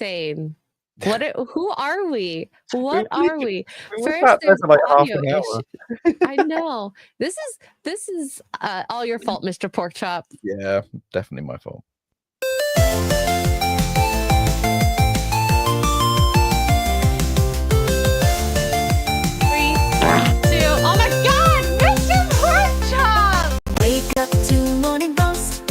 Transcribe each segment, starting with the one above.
insane. Who are we? What are we? First, First, there's like audio issue. I know. This is all your fault, Mr. Porkchop. Yeah, definitely my fault. Oh my God, Mr. Porkchop! Wake up to morning roast,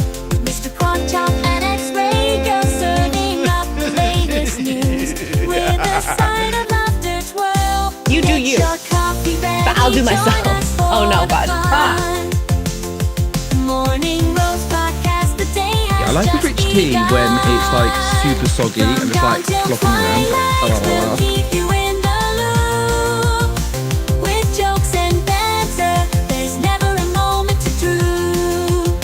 Mr. Porkchop and Xray Girl serving up the latest news with a side of laughter twirl. You do you, but I'll do myself. Oh no, God. Morning roast podcast, the day I like a rich tea when it's like super soggy and it's like flopping around. We'll keep you in the loop with jokes and banter. There's never a moment to droop.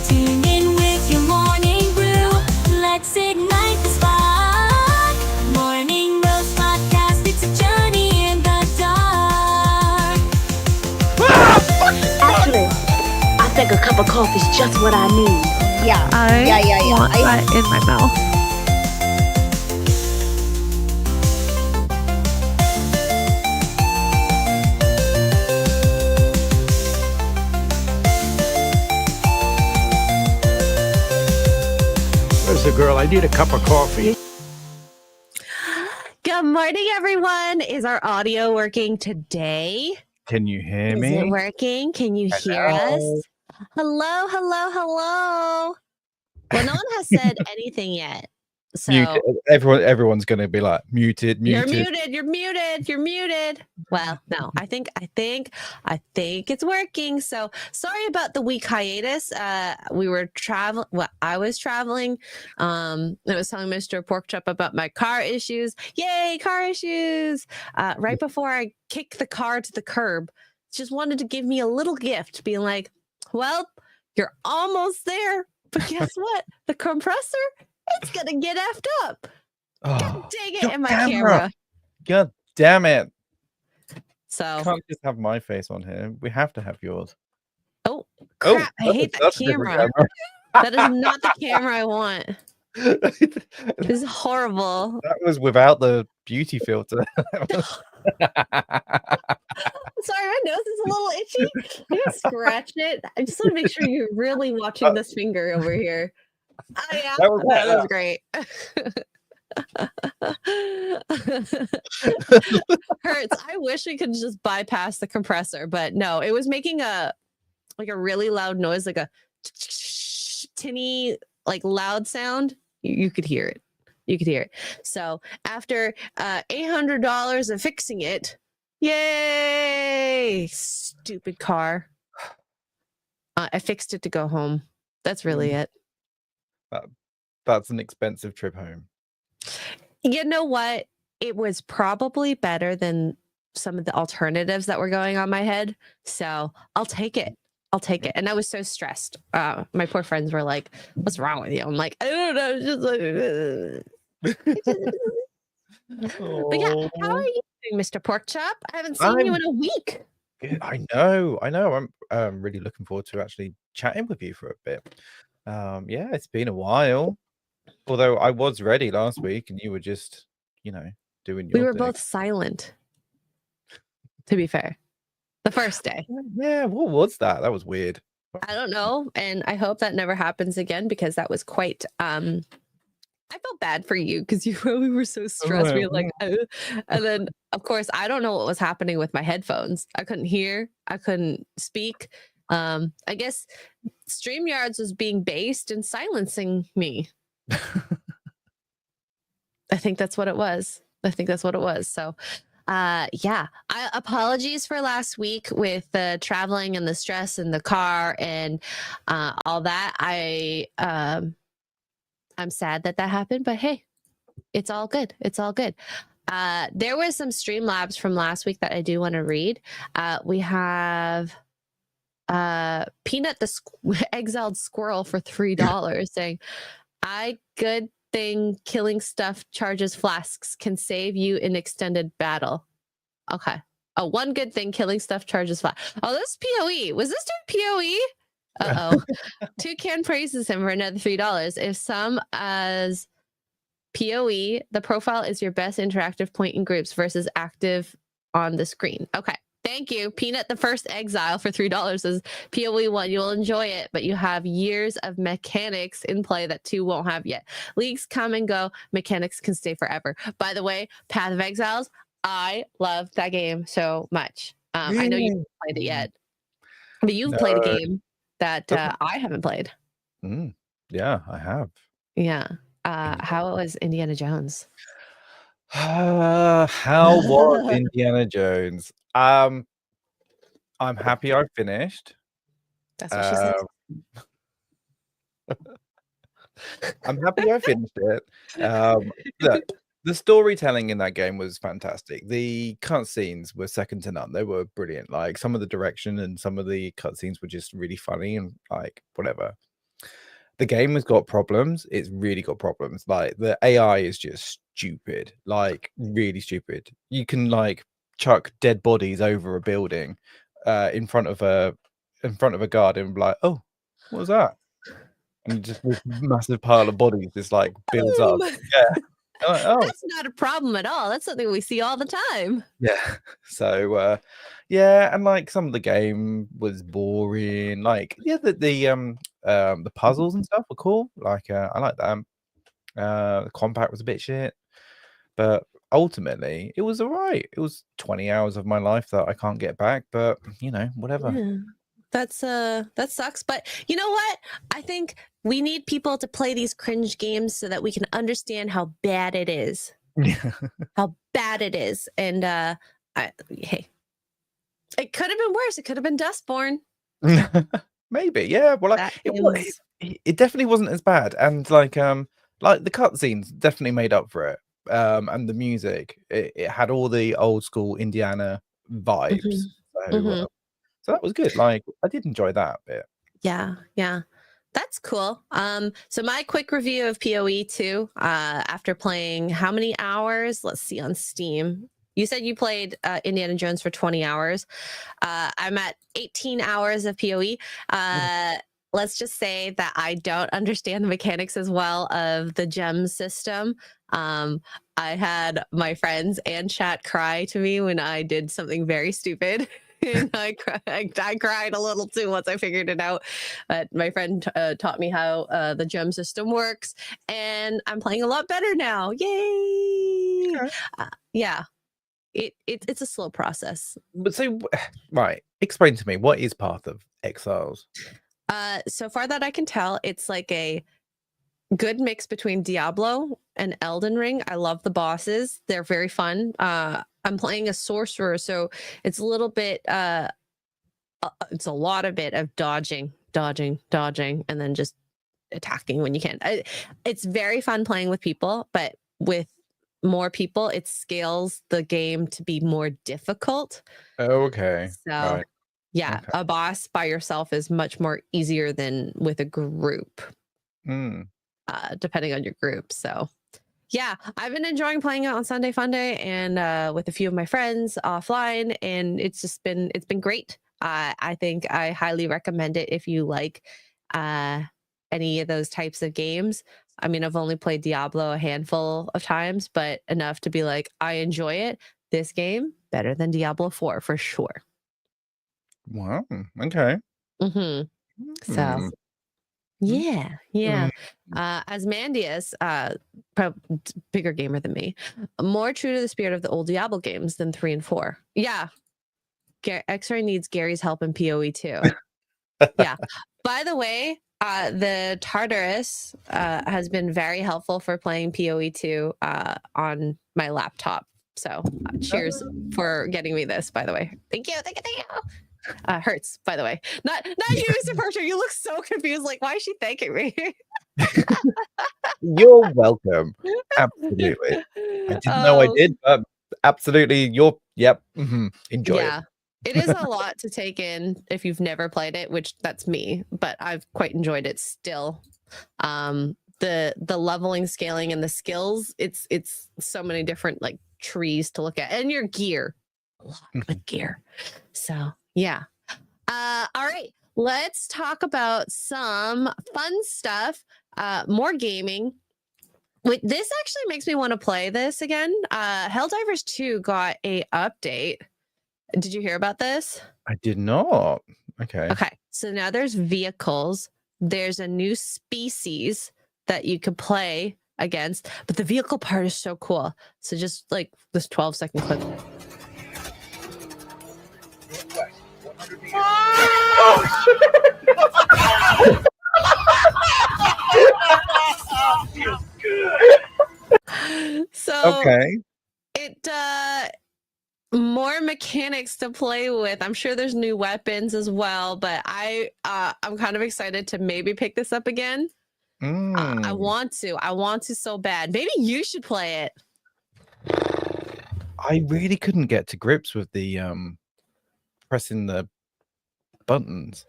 Tune in with your morning brew. Let's ignite the spark. Morning roast podcast. It's a journey in the dark. Actually, I think a cup of coffee is just what I need. Yeah. Want that in my mouth. Where's the girl? I need a cup of coffee. Good morning, everyone. Is our audio working today? Can you hear Is me? it working? Can you hear us? Hello, hello, hello. Well, no one has said anything yet. So Muted. Everyone's going to be like muted. you're muted. Well, no, I think it's working. So sorry about the week hiatus. We were traveling. Well, I was traveling. I was telling Mr. Porkchop about my car issues. Yay, car issues! Right before I kick the car to the curb, just wanted to give me a little gift, being like, "Well, you're almost there, but guess what? The compressor." It's gonna get effed up. Oh, God dang it! In my camera. God damn it! So You can't just have my face on here. We have to have yours. oh crap! I hate that that's a different camera. That is not the camera I want. This is horrible. That was without the beauty filter. Sorry, my nose is a little itchy. I'm gonna scratch it. I just want to make sure you're really watching this finger over here. Oh yeah, That was great. Hurts. I wish we could just bypass the compressor, but no, it was making a really loud noise, like a tinny, like loud sound. You could hear it. You could hear it. So after $800 of fixing it, yay! Stupid car. I fixed it to go home. That's really it. That's an expensive trip home. You know what? It was probably better than some of the alternatives that were going on my head. So I'll take it. And I was so stressed. My poor friends were like, "What's wrong with you?" I'm like, "I don't know." It's just like, But yeah, how are you doing, Mr. Porkchop? I haven't seen you in a week. I know. I'm really looking forward to actually chatting with you for a bit. Yeah, it's been a while. Although I was ready last week and you were just, doing your We were thing. both silent, to be fair. The first day. Yeah, what was that? That was weird. I don't know. And I hope that never happens again because that was quite I felt bad for you because you probably were so stressed. We were like, "Oh." And then of course I don't know what was happening with my headphones. I couldn't hear, I couldn't speak. I guess StreamYards was being based and silencing me. I think that's what it was. So yeah, apologies for last week with the traveling and the stress in the car and all that. I'm sad that happened, but hey, it's all good. There was some Streamlabs from last week that I do want to read. We have Peanut the exiled squirrel for $3 saying, "I good thing killing stuff charges flasks can save you in extended battle." Okay. Oh, one good thing killing stuff charges flasks. Oh, this is PoE. Was this dude PoE? Uh-oh. Toucan praises him for another $3. If some as PoE, the profile is your best interactive point in groups versus active on the screen. Okay. Thank you. Peanut, the first Exile for $3 says PoE 1, you'll enjoy it, but you have years of mechanics in play that 2 won't have yet. Leagues come and go. Mechanics can stay forever. By the way, Path of Exiles, I love that game so much. I know you haven't played it yet, but you've played a game that I haven't played. Yeah, I have. Yeah. How it was Indiana Jones? How was Indiana Jones? I'm happy I finished. That's what she said. I'm happy I finished it. Look, the storytelling in that game was fantastic. The cutscenes were second to none. They were brilliant. Like some of the direction and some of the cutscenes were just really funny and like whatever. The game has got problems. It's really got problems. Like the AI is just stupid, like really stupid. You can like chuck dead bodies over a building in front of a guard and be like, oh, what was that? And just this massive pile of bodies just like builds up. Yeah. Like, oh, That's not a problem at all. That's something we see all the time. yeah. So yeah, and like some of the game was boring. Like yeah, the puzzles and stuff were cool. Like I like that. The combat was a bit shit, but ultimately it was all right. It was 20 hours of my life that I can't get back, but you know, whatever. Yeah. That sucks. But you know what? I think we need people to play these cringe games so that we can understand how bad it is. How bad it is. And hey, it could have been worse. It could have been Dustborn. Maybe, yeah. Well, like, it definitely wasn't as bad, and like the cutscenes definitely made up for it. And the music, it had all the old school Indiana vibes. So that was good. Like I did enjoy that bit. Yeah. That's cool. So my quick review of PoE 2, after playing how many hours? Let's see on Steam. You said you played Indiana Jones for 20 hours. I'm at 18 hours of PoE. Let's just say that I don't understand the mechanics as well of the gem system. I had my friends and chat cry to me when I did something very stupid. And I cried a little too once I figured it out. But my friend taught me how the gem system works, and I'm playing a lot better now. Yay! Okay. Yeah, it's a slow process. But so, right, explain to me, what is Path of Exiles? So far that I can tell, it's like a good mix between Diablo and Elden Ring. I love the bosses. They're very fun. I'm playing a sorcerer, so it's a little bit it's a lot of bit of dodging, and then just attacking when you can. It's very fun playing with people, but with more people, it scales the game to be more difficult. Okay. So right. yeah, Okay. a boss by yourself is much more easier than with a group. Depending on your group. So yeah, I've been enjoying playing it on Sunday Funday and with a few of my friends offline, and it's been great. I think I highly recommend it if you like any of those types of games. I mean, I've only played Diablo a handful of times, but enough to be like, I enjoy it. This game better than Diablo 4 for sure. Wow. Okay. So yeah. Asmandius, bigger gamer than me, more true to the spirit of the old Diablo games than 3 and 4. Yeah. Xray needs Gary's help in PoE too. Yeah. By the way, the Tartarus has been very helpful for playing PoE 2 on my laptop. So cheers for getting me this, by the way. Thank you. Hurts, by the way. Not you, Mr. Porkchop. You look so confused. Like, why is she thanking me? You're welcome. Absolutely. I didn't know I did, but absolutely. Enjoy it. It is a lot to take in if you've never played it, which that's me, but I've quite enjoyed it still. The leveling, scaling, and the skills, it's so many different like trees to look at, and your gear, a lot with gear. So yeah. All right, let's talk about some fun stuff. More gaming. Wait, this actually makes me want to play this again. Helldivers 2 got a update. Did you hear about this? I did not. Okay. Okay, so now there's vehicles. There's a new species that you could play against, but the vehicle part is so cool. So just like this 12-second clip. So Okay. it more mechanics to play with. I'm sure there's new weapons as well, but I'm kind of excited to maybe pick this up again. I want to so bad. Maybe you should play it. I really couldn't get to grips with the pressing the buttons.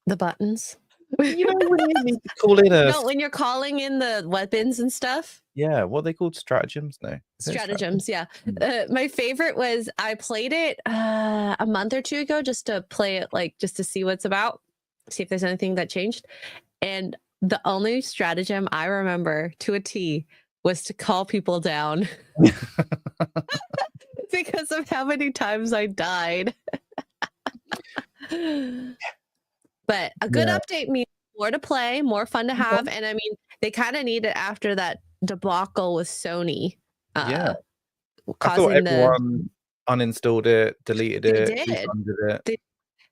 The buttons. You know when you need to call in a No, when you're calling in the weapons and stuff. yeah, what are they called? Stratagems? No. Is it Stratagems, yeah. My favorite was I played it a month or two ago just to play it, like just to see what's about, see if there's anything that changed. And the only stratagem I remember to a T was to call people down because of how many times I died. But a good update means more to play, more fun to have. And I mean, they kind of need it after that debacle with Sony. Yeah. I thought Causing everyone uninstalled it, deleted They it, did. refunded it.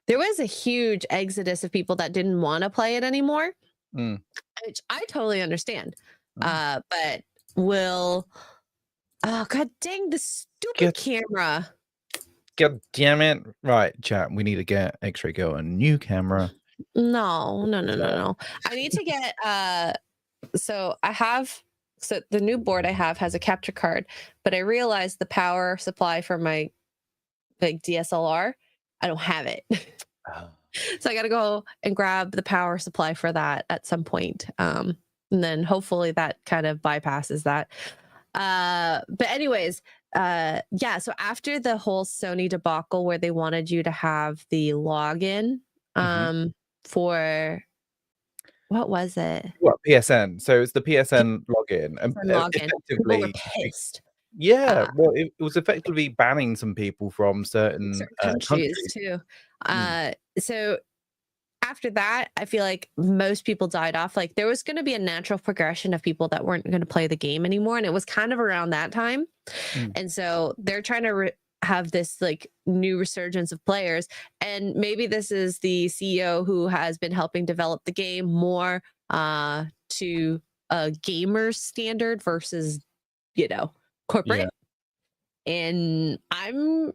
there was a huge exodus of people that didn't want to play it anymore, which I totally understand. But oh god dang, the stupid camera. God damn it. Right, chat. We need to get Xray Girl a new camera. No. I need to get so the new board I have has a capture card, but I realized the power supply for my like DSLR, I don't have it. So I got to go and grab the power supply for that at some point. And then hopefully that kind of bypasses that. But anyways, so after the whole Sony debacle where they wanted you to have the login for what was it? What, PSN? So it's the PSN login. And People were pissed. Yeah, well, it was effectively banning some people from certain countries too. So after that, I feel like most people died off. Like there was going to be a natural progression of people that weren't going to play the game anymore, and it was kind of around that time. And so they're trying to have this like new resurgence of players, and maybe this is the CEO who has been helping develop the game more to a gamer standard versus corporate. And I'm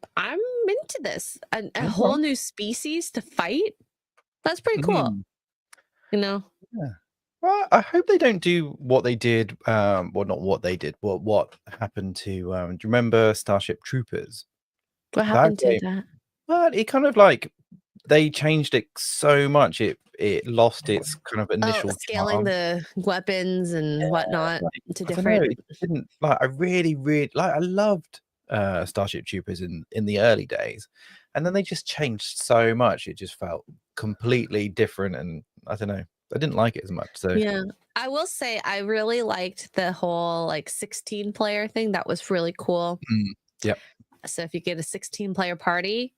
into this. A whole new species to fight. That's pretty cool. Yeah. Well, I hope they don't do what they did. Well, not what they did, but what happened to do you remember Starship Troopers? What happened to that? Well, it kind of like they changed it so much it lost its kind of initial scaling charm. the weapons and whatnot to different. I really I loved Starship Troopers in the early days, and then they just changed so much. It just felt completely different, and I don't know, I didn't like it as much. So yeah, I will say I really liked the whole like 16 player thing. That was really cool. Yep. So if you get a 16 player party,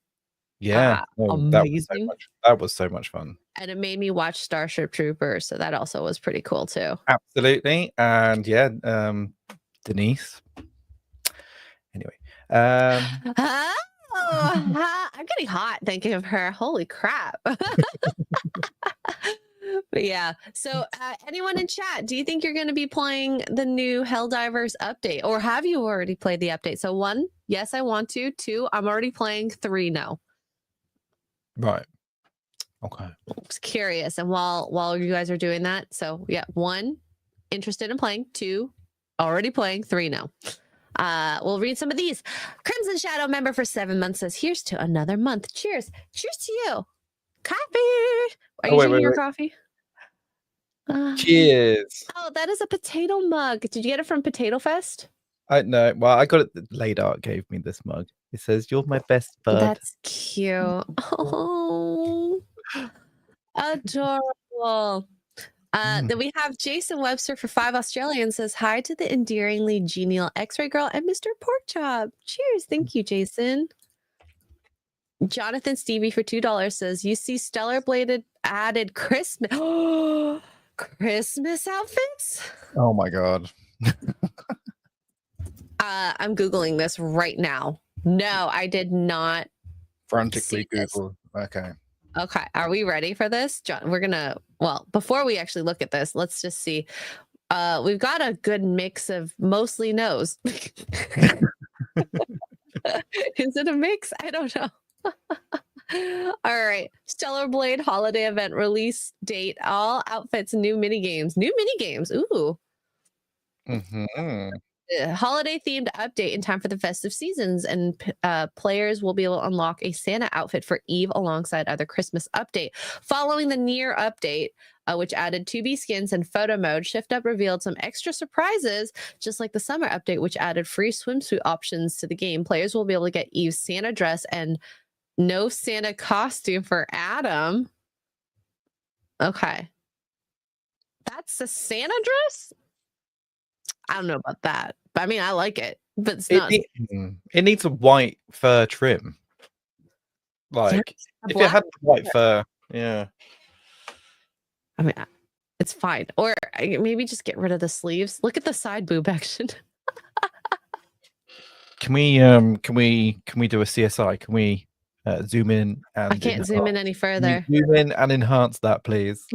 that was so much fun. And it made me watch Starship Troopers, so that also was pretty cool too. Absolutely. And Denise. Anyway, I'm getting hot thinking of her. Holy crap. But yeah, so anyone in chat, do you think you're going to be playing the new Helldivers update, or have you already played the update? So 1, yes, I want to. 2, I'm already playing. 3, no. Right. Okay. I was curious, and while you guys are doing that, so yeah, 1, interested in playing. 2, already playing. 3, no. We'll read some of these. Crimson Shadow member for 7 months says, "Here's to another month. Cheers. Cheers to you. Coffee. Are you drinking your coffee? Cheers. Oh, that is a potato mug. Did you get it from Potato Fest? No. Well, I got it. Late Art gave me this mug. It says, "You're my best bud." That's cute. Oh, adorable. Then we have Jason Webster for 5 Australians says hi to the endearingly genial Xray Girl and Mr. Porkchop. Cheers. Thank you, Jason. Jonathan Stevie for $2 says you see stellar bladed added Christmas Christmas outfits. Oh my god. I'm Googling this right now. No, I did not. Frantically See this. Google. Okay. Okay, are we ready for this? John, we're gonna, well, before we actually look at this, let's just see. We've got a good mix of mostly no's. Is it a mix? I don't know. All right. Stellar Blade holiday event release date. All outfits, new mini games. New mini games. Ooh. Mm-hmm. Holiday themed update in time for the festive seasons, and players will be able to unlock a Santa outfit for Eve alongside other Christmas update. Following the Near update, which added 2B skins and photo mode, Shift Up revealed some extra surprises, just like the summer update, which added free swimsuit options to the game. Players will be able to get Eve's Santa dress and no Santa costume for Adam. Okay. That's a Santa dress? I don't know about that. But I mean, I like it, but it's not. It needs a white fur trim. Like, if it had white fur, yeah. I mean, it's fine. Or maybe just get rid of the sleeves. Look at the side boob action. Can we do a CSI? Can we zoom in and I can't zoom in any further. Zoom in and enhance that, please.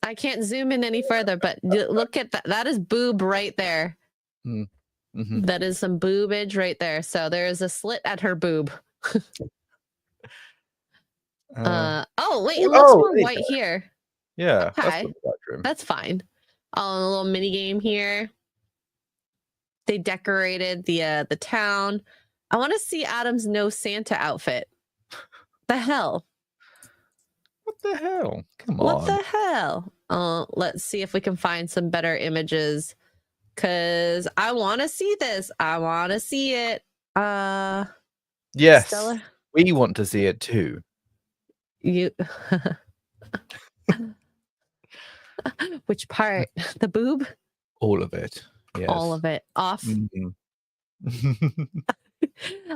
I can't zoom in any further, but look at that. That is boob right there. Mm-hmm. That is some boobage right there. So there is a slit at her boob. Oh, wait. It looks more white here. Yeah. Okay. That's fine. A little mini game here. They decorated the town. I want to see Adam's no Santa outfit. The hell? What the hell? Come on. What the hell? Let's see if we can find some better images, because I want to see this. I want to see it. Yes. Stella? We want to see it too. You which part? The boob? All of it. Yes. All of it. Off. Mm-hmm.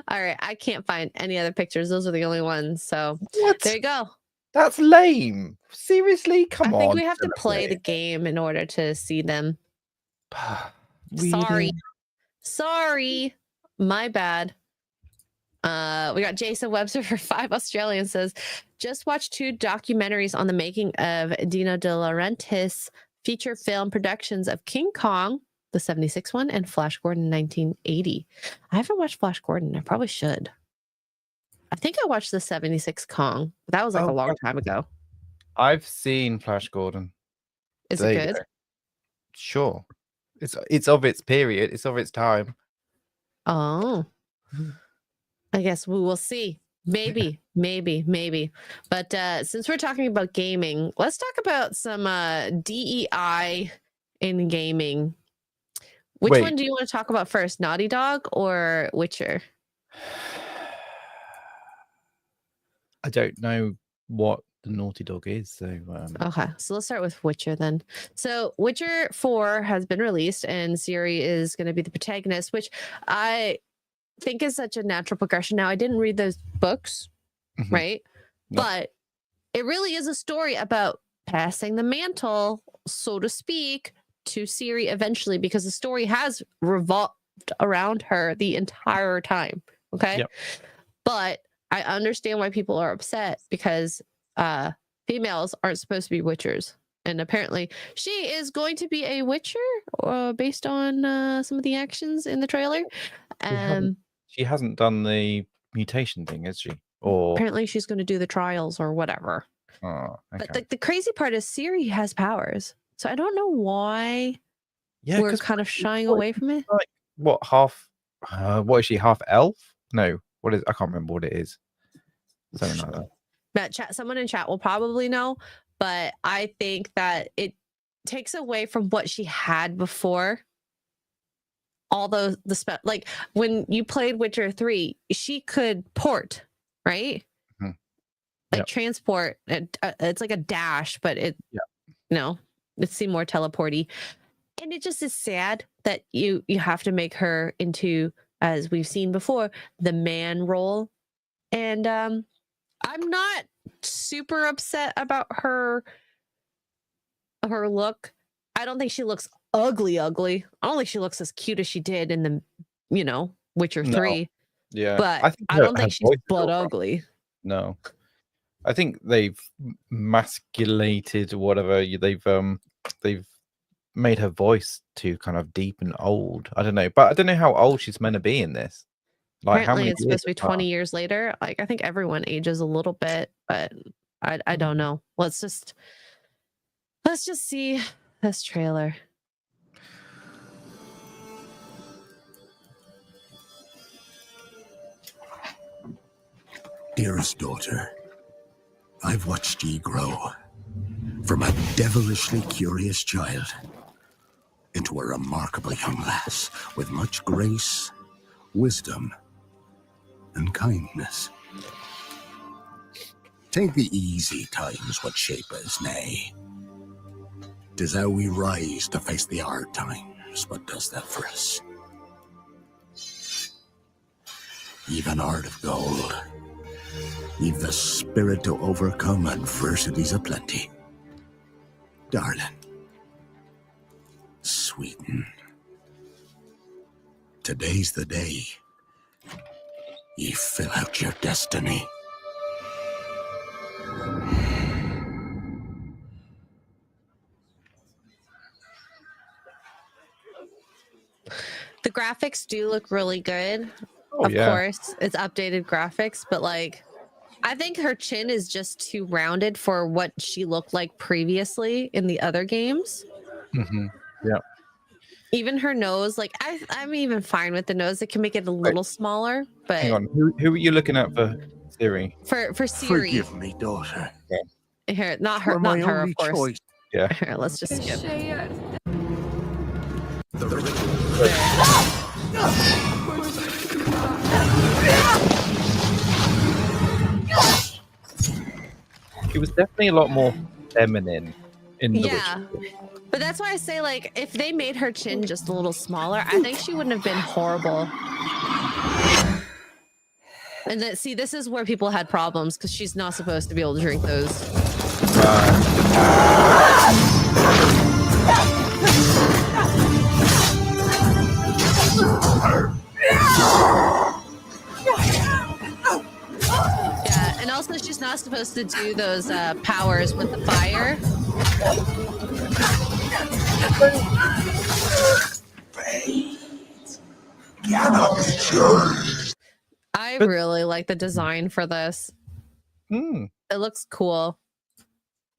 All right. I can't find any other pictures. Those are the only ones. So What? there you go. That's lame. Seriously? Come on. I think we have to play the game in order to see them. Really? Sorry. My bad. We got Jason Webster for 5 Australians says, just watched 2 documentaries on the making of Dino De Laurentiis feature film productions of King Kong, the 76 one, and Flash Gordon 1980. I haven't watched Flash Gordon. I probably should. I think I watched the 76 Kong. That was like a long time ago. I've seen Flash Gordon. Is it good? Sure. It's of its period. It's of its time. Oh. I guess we will see. Maybe. But since we're talking about gaming, let's talk about some DEI in gaming. Which one do you want to talk about first? Naughty Dog or Witcher? I don't know what the Naughty Dog is, so okay, so let's start with Witcher then. So Witcher 4 has been released, and Ciri is going to be the protagonist, which I think is such a natural progression. Now, I didn't read those books, right? No. But it really is a story about passing the mantle, so to speak, to Ciri eventually, because the story has revolved around her the entire time. Okay. Yep. But I understand why people are upset, because females aren't supposed to be witchers. And apparently she is going to be a witcher based on some of the actions in the trailer. She hasn't done the mutation thing, has she? Or apparently she's going to do the trials or whatever. Oh, okay. But the crazy part is Ciri has powers. So I don't know why we're kind of shying away from it. Like, what, half? What is she? Half elf? No. What is? I can't remember what it is. Something like that. Someone in chat will probably know, but I think that it takes away from what she had before. All those like when you played Witcher 3, she could port, right? Like transport. It's like a dash, but it it seemed more teleporty. And it just is sad that you have to make her into, as we've seen before, the man role. And I'm not super upset about her look. I don't think she looks ugly. I don't think she looks as cute as she did in the, Witcher 3. Yeah. But think I don't think she's voice is butt all right. ugly. No. I think they've masculated whatever they've made her voice too kind of deep and old. I don't know, but I don't know how old she's meant to be in this. Like how Apparently many it's supposed to be years 20 years later. Like I think everyone ages a little bit, but I don't know. Let's just see this trailer. Dearest daughter, I've watched ye grow from a devilishly curious child into a remarkable young lass with much grace, wisdom, and kindness. Take the easy times what shape us, nay. 'Tis how we rise to face the hard times what does that for us. You've an heart of gold. You've the spirit to overcome adversities aplenty. Darling, sweeten. Today's the day ye fill out your destiny. The graphics do look really good. Oh, of yeah. course, it's updated graphics, but like I think her chin is just too rounded for what she looked like previously in the other games. Yeah. Even her nose, like I'm even fine with the nose. It can make it a little smaller, but Hang on. Who are you looking at for Siri? for Siri, Forgive me, daughter. here, not For her, my not her, only of course. choice. Yeah. Here, let's just skip. She was definitely a lot more feminine in the Yeah, but that's why I say, like, if they made her chin just a little smaller, I think she wouldn't have been horrible. And then, see, this is where people had problems because she's not supposed to be able to drink those. Yeah, and also she's not supposed to do those powers with the fire. I really like the design for this. Mm. It looks cool.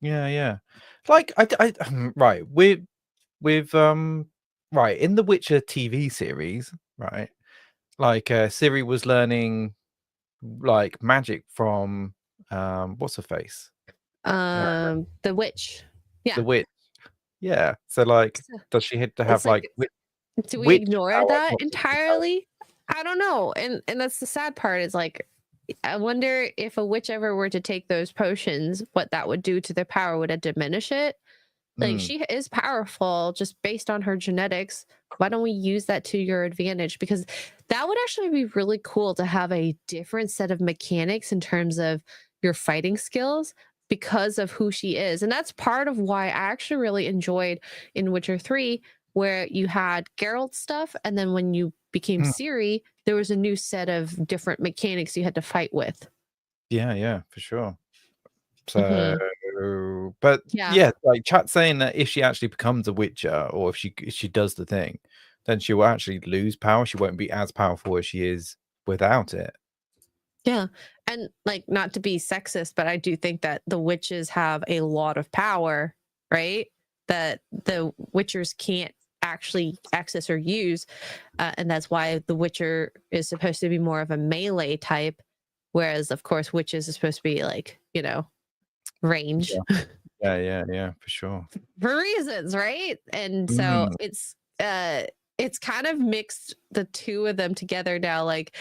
Yeah. Like I right with right in the Witcher TV series, right? Like Ciri was learning like magic from what's her face? The witch. Yeah. The witch. Yeah. So like does she have to have It's like, do we witch ignore power, that not entirely? I don't know. And that's the sad part is like I wonder if a witch ever were to take those potions, what that would do to their power. Would it diminish it? Like she is powerful just based on her genetics. Why don't we use that to your advantage? Because that would actually be really cool to have a different set of mechanics in terms of your fighting skills because of who she is. And that's part of why I actually really enjoyed in Witcher 3, where you had Geralt stuff. And then when you became Ciri, there was a new set of different mechanics you had to fight with. Yeah, for sure. So but yeah, like chat saying that if she actually becomes a witcher or if she does the thing, then she will actually lose power. She won't be as powerful as she is without it. Yeah. And like, not to be sexist, but I do think that the witches have a lot of power, right? That the witchers can't actually access or use. And that's why the witcher is supposed to be more of a melee type. Whereas, of course, witches is supposed to be like, range. Yeah, for sure. For reasons, right? And so it's kind of mixed the two of them together now, like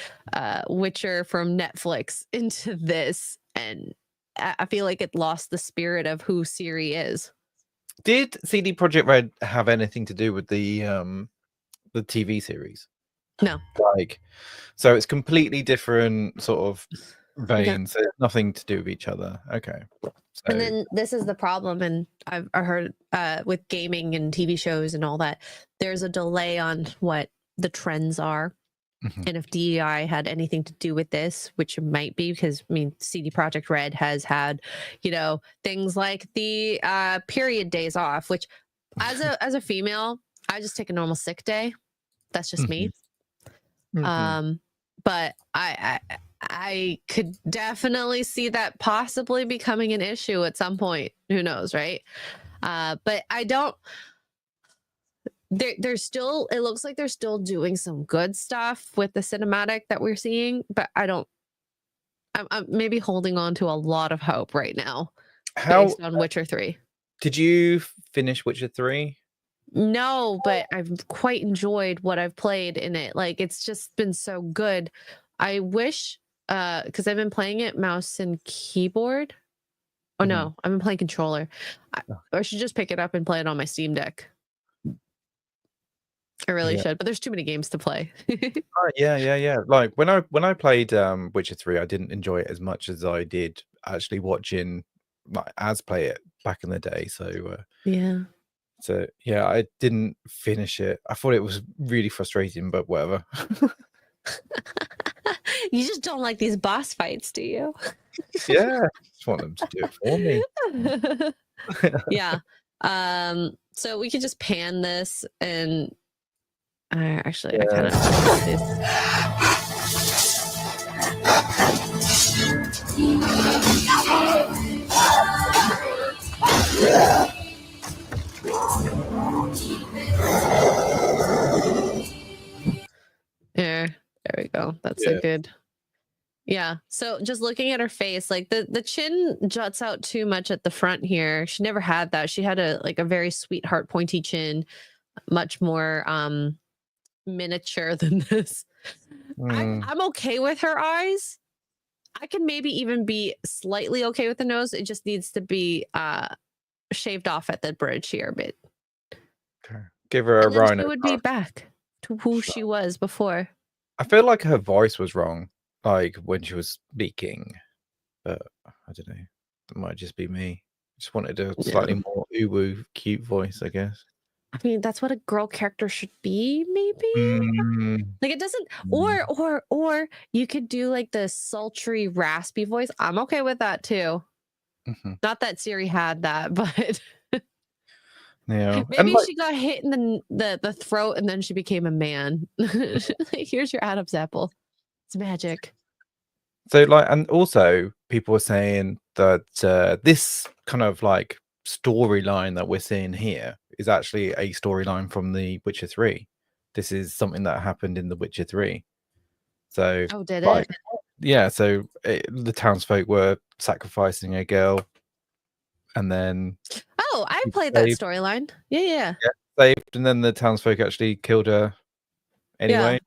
Witcher from Netflix into this, and I feel like it lost the spirit of who Ciri is. Did CD Projekt Red have anything to do with the TV series? No. Like, so it's completely different sort of veins. So nothing to do with each other. Okay. So, And then this is the problem, and I've heard with gaming and TV shows and all that, there's a delay on what the trends are. Mhm. And if DEI had anything to do with this, which it might be, because I mean, CD Projekt Red has had, you know, things like the period days off, which as a female, I just take a normal sick day. That's just me. Mhm. But I could definitely see that possibly becoming an issue at some point. Who knows, right? But I don't. There's still, it looks like they're still doing some good stuff with the cinematic that we're seeing, but I'm maybe holding on to a lot of hope right now based on Witcher 3. Did you finish Witcher 3? No, but I've quite enjoyed what I've played in it. Like, it's just been so good. I wish, because I've been playing it mouse and keyboard. Oh no, I've been playing controller. I should just pick it up and play it on my Steam Deck. I really should, but there's too many games to play. Yeah. Like when I played Witcher 3, I didn't enjoy it as much as I did actually watching like Az play it back in the day. So yeah. So yeah, I didn't finish it. I thought it was really frustrating, but whatever. You just don't like these boss fights, do you? Yeah, just want them to do it for me. Yeah. So we could just pan this and actually I kind of yeah, there we go. That's a good. Yeah. So just looking at her face, like the chin juts out too much at the front here. She never had that. She had a very sweetheart pointy chin, much more miniature than this. I'm okay with her eyes. I can maybe even be slightly okay with the nose. It just needs to be shaved off at the bridge here a bit. Okay. Give her a rhino. She would be back to who she was before. I feel like her voice was wrong, like when she was speaking, but I don't know. It might just be me. Just wanted a slightly more uwu cute voice, I guess. I mean, that's what a girl character should be, maybe. Like it doesn't, or you could do like the sultry, raspy voice. I'm okay with that too. Not that Siri had that, but yeah, maybe she got hit in the throat and then she became a man. Like, here's your Adam's apple. It's magic. So, like, and also people were saying that this kind of like storyline that we're seeing here is actually a storyline from the Witcher 3. This is something that happened in the Witcher 3. So, did like, it? Yeah. So the townsfolk were sacrificing a girl, and then I played that storyline. Yeah, saved, and then the townsfolk actually killed her anyway. Yeah.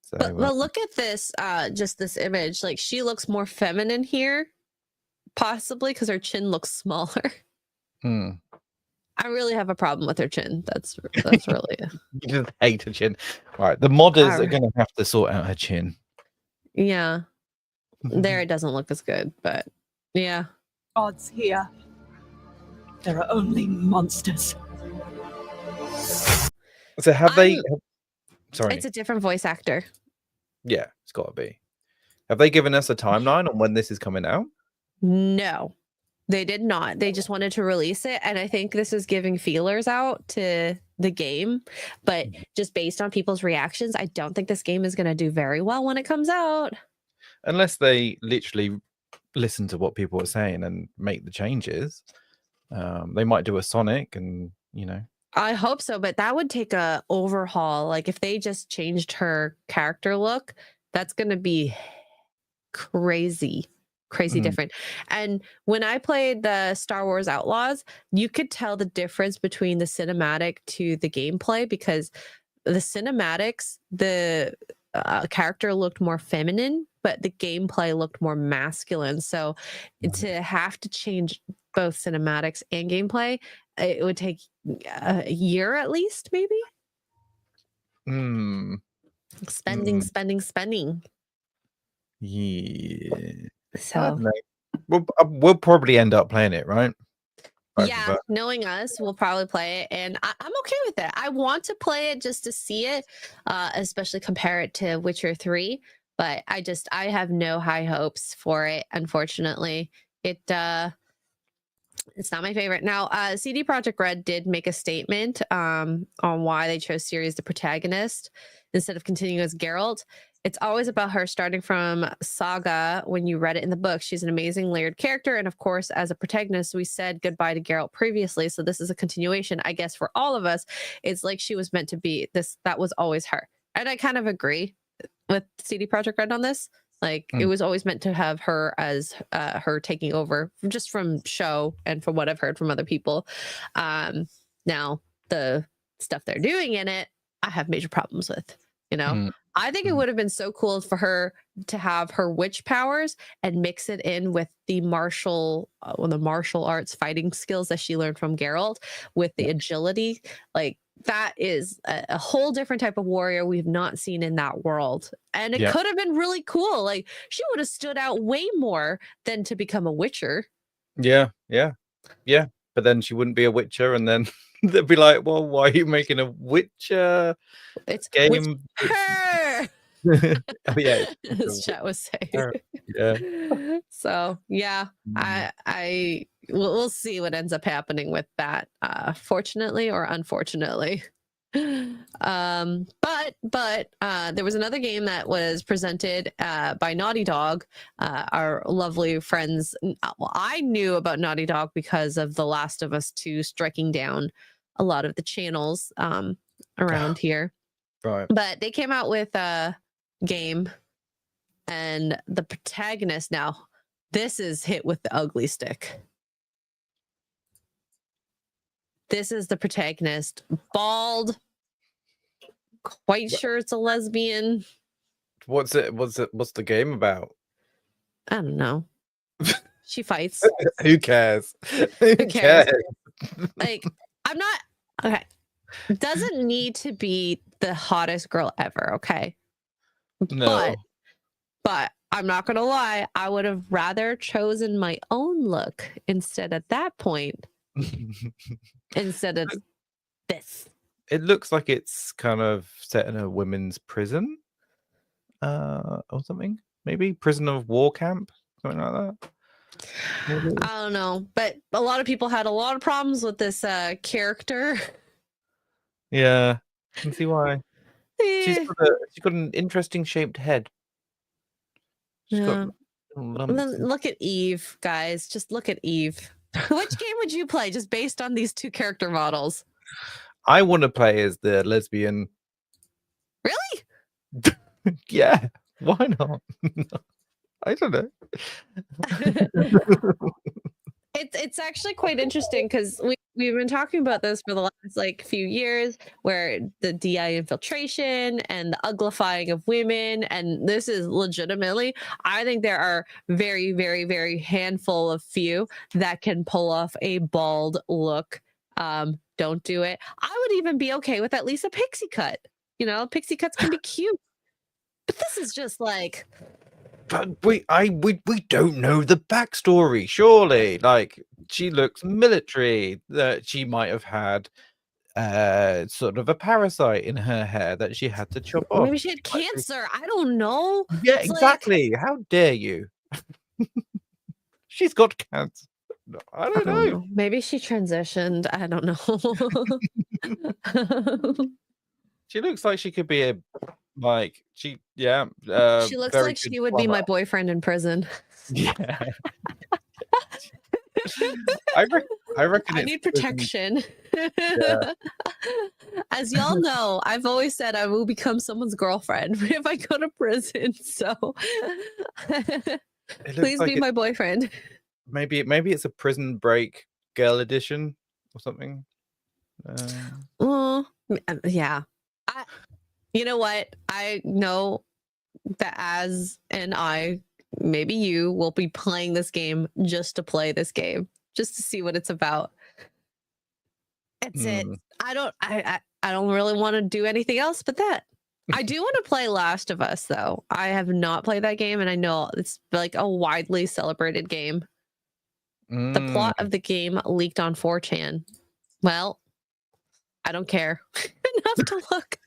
So, but look at this, just this image. Like she looks more feminine here, possibly because her chin looks smaller. I really have a problem with her chin. That's really. You just hate her chin. All right, the modders are going to have to sort out her chin. Yeah, there it doesn't look as good, but yeah. Gods here. There are only monsters. So have they? Sorry, it's a different voice actor. Yeah, it's got to be. Have they given us a timeline on when this is coming out? No, they did not. They just wanted to release it, and I think this is giving feelers out to the game. But just based on people's reactions, I don't think this game is going to do very well when it comes out. Unless they literally listen to what people are saying and make the changes. They might do a Sonic, and I hope so, but that would take a overhaul. Like if they just changed her character look, that's going to be crazy different. And when I played the Star Wars Outlaws, you could tell the difference between the cinematic to the gameplay, because the cinematics, the character looked more feminine, but the gameplay looked more masculine. So to have to change both cinematics and gameplay, it would take a year at least, maybe. Spending. Yeah. I So don't know. We'll probably end up playing it, right? yeah, knowing us, we'll probably play it, and I'm okay with it. I want to play it just to see it, especially compare it to Witcher 3. But I have no high hopes for it. Unfortunately, it's not my favorite. Now, CD Projekt Red did make a statement on why they chose Ciri as the protagonist instead of continuing as Geralt. It's always about her starting from Saga. When you read it in the book, she's an amazing layered character. And of course, as a protagonist, we said goodbye to Geralt previously. So this is a continuation, I guess, for all of us. It's like she was meant to be this. That was always her. And I kind of agree with CD Projekt Red on this. Like it was always meant to have her as her taking over just from show and from what I've heard from other people. Now the stuff they're doing in it, I have major problems with, you know. I think it would have been so cool for her to have her witch powers and mix it in with the martial arts fighting skills that she learned from Geralt with the agility. Like that is a whole different type of warrior we've not seen in that world. And it could have been really cool. Like she would have stood out way more than to become a witcher. Yeah. But then she wouldn't be a witcher, and then they'd be like, well, why are you making a witcher game? Her. Oh, yeah. As chat was saying. Yeah. So yeah, we'll see what ends up happening with that, fortunately or unfortunately. But there was another game that was presented by Naughty Dog, our lovely friends. Well, I knew about Naughty Dog because of The Last of Us 2 striking down a lot of the channels around here. Right. But they came out with a game, and the protagonist, now this is hit with the ugly stick. This is the protagonist, bald, quite sure it's a lesbian. What's the game about? I don't know. She fights. Who cares? Who cares? Like, I'm not okay. Doesn't need to be the hottest girl ever, okay? No. But I'm not gonna lie, I would have rather chosen my own look instead at that point. Instead of this. It looks like it's kind of set in a women's prison, or something. Maybe prison of war camp, something like that. Maybe. I don't know, but a lot of people had a lot of problems with this character. Yeah, I can see why. She's Eh, got an interesting shaped head. She's got yeah. little And lumps. then look at Eve, guys. Just look at Eve. Which game would you play just based on these two character models? I want to play as the lesbian. Really? Yeah, why not? I don't know. It's actually quite interesting because we've been talking about this for the last few years, where the DEI infiltration and the uglifying of women, and this is legitimately, I think there are very, very, very handful of few that can pull off a bald look. Don't do it. I would even be okay with at least a pixie cut. You know, pixie cuts can be cute, but this is just like. But we don't know the backstory. Surely, like she looks military. That she might have had sort of a parasite in her hair that she had to chop off. Maybe she had cancer. I don't know. Yeah, It's exactly. How dare you? She's got cancer. I don't know. Maybe she transitioned. I don't know. She looks like she could be a she looks very like good she would be my plumber. boyfriend in prison. Yeah. I reckon I it's need prison. protection. Yeah. As y'all know, I've always said I will become someone's girlfriend if I go to prison. So please like be my boyfriend. Maybe it's a Prison Break girl edition or something. Yeah. You know what? I know that maybe you will be playing this game just to play this game, just to see what it's about. That's it. Mm. I don't really want to do anything else but that. I do want to play Last of Us though. I have not played that game, and I know it's like a widely celebrated game. The plot of the game leaked on 4chan. Well, I don't care enough to look.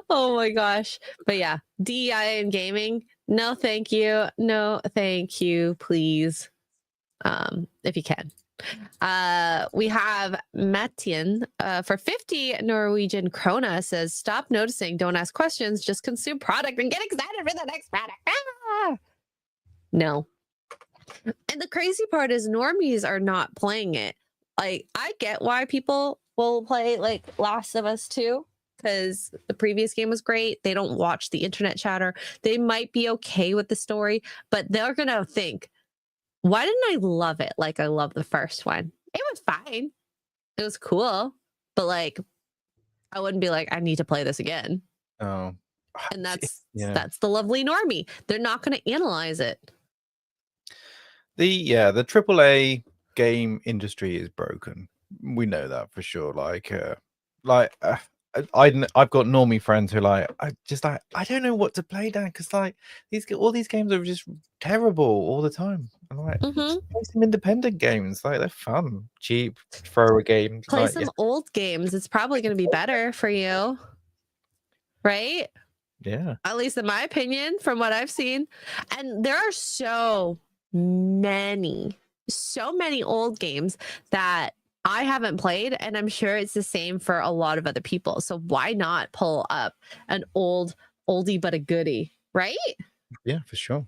Oh my gosh. But yeah, DEI in gaming. No, thank you. No, thank you, please. If you can. We have Mattian for 50 Norwegian krona says, stop noticing, don't ask questions, just consume product and get excited for the next product. Ah! No. And the crazy part is normies are not playing it. Like, I get why people will play like Last of Us 2 because the previous game was great. They don't watch the internet chatter. They might be okay with the story, but they're gonna think, why didn't I love it like I love the first one? It was fine. It was cool. But like, I wouldn't be like, I need to play this again. Oh. And that's the lovely normie. They're not going to analyze it. The AAA game industry is broken. We know that for sure. I've got normie friends who I don't know what to play now because like all these games are just terrible all the time. I'm like, just play some independent games, like they're fun, cheap, thrower games. Play some old games. It's probably going to be better for you, right? Yeah. At least in my opinion, from what I've seen. And there are so many old games that I haven't played, and I'm sure it's the same for a lot of other people. So why not pull up an oldie but a goodie, right? Yeah, for sure.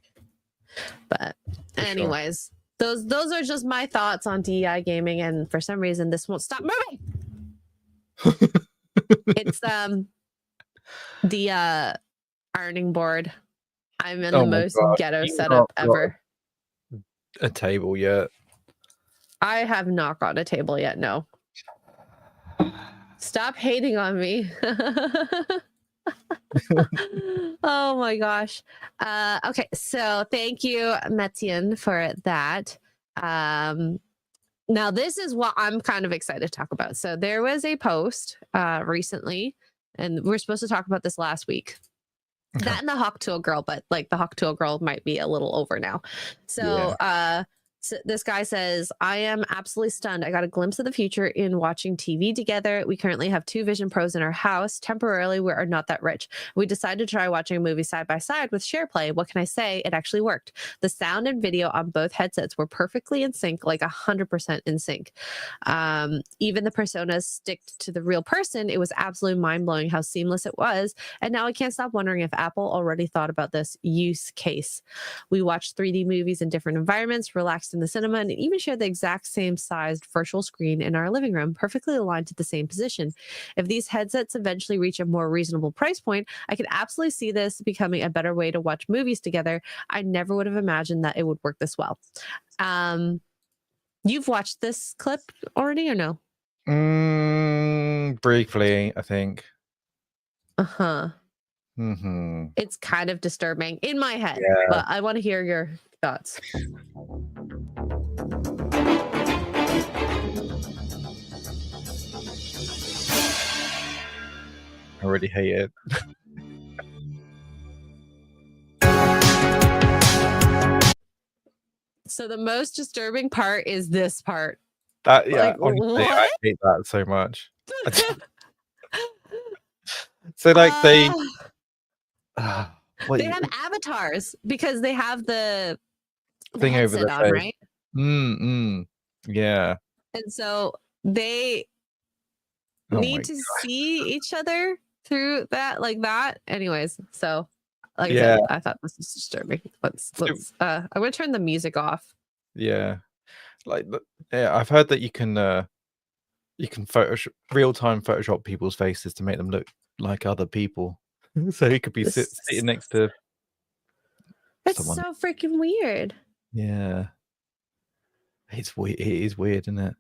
But anyways, those are just my thoughts on DEI gaming, and for some reason this won't stop moving. It's the ironing board. I'm in the most ghetto setup ever. A table yet? I have not gotten a table yet. No. Stop hating on me. Oh my gosh. Okay, so thank you, Mattian, for that. Now this is what I'm kind of excited to talk about. So there was a post recently, and we were supposed to talk about this last week. Okay. That and the Hawk Tool Girl, but like the Hawk Tool Girl might be a little over now. So so this guy says, I am absolutely stunned. I got a glimpse of the future in watching TV together. We currently have 2 Vision Pros in our house. Temporarily, we are not that rich. We decided to try watching a movie side by side with SharePlay. What can I say? It actually worked. The sound and video on both headsets were perfectly in sync, like 100% in sync. Even the personas stick to the real person. It was absolutely mind-blowing how seamless it was. And now I can't stop wondering if Apple already thought about this use case. We watched 3D movies in different environments, relaxed in the cinema, and even shared the exact same sized virtual screen in our living room, perfectly aligned to the same position. If these headsets eventually reach a more reasonable price point, I could absolutely see this becoming a better way to watch movies together. I never would have imagined that it would work this well. You've watched this clip already or no? Briefly, I think. It's kind of disturbing in my head, but I want to hear your thoughts. I already hate it. So the most disturbing part is this part. Honestly, I hate that so much. So like they have avatars because they have the thing over the on, right? Yeah. And so they need to see each other through that, like that. Anyways, so like I said, I thought this was disturbing. Let's I'm gonna turn the music off. Yeah. I've heard that you can Photoshop real-time Photoshop people's faces to make them look like other people. So he could be sitting next to someone. So freaking weird. Yeah. It's weird. It is weird, isn't it?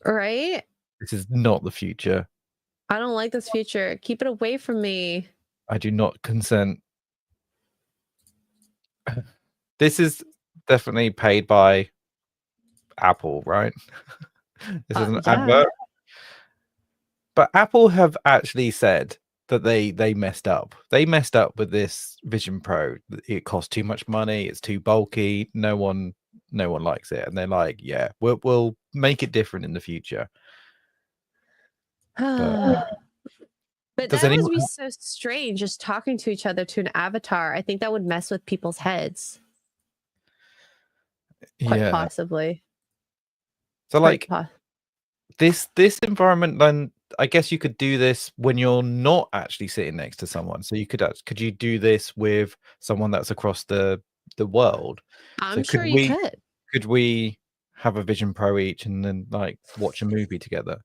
Right? This is not the future. I don't like this future. Keep it away from me. I do not consent. This is definitely paid by Apple, right? This is an advert. But Apple have actually said that they messed up. They messed up with this Vision Pro. It costs too much money. It's too bulky. No one likes it, and they're like, "Yeah, we'll make it different in the future." But Does that would anyone? be so strange, just talking to each other to an avatar. I think that would mess with people's heads, quite Yeah. possibly. So Quite like this environment, then I guess you could do this when you're not actually sitting next to someone. So you could you do this with someone that's across the world? I'm So sure you could. could we have a Vision Pro each and then like watch a movie together?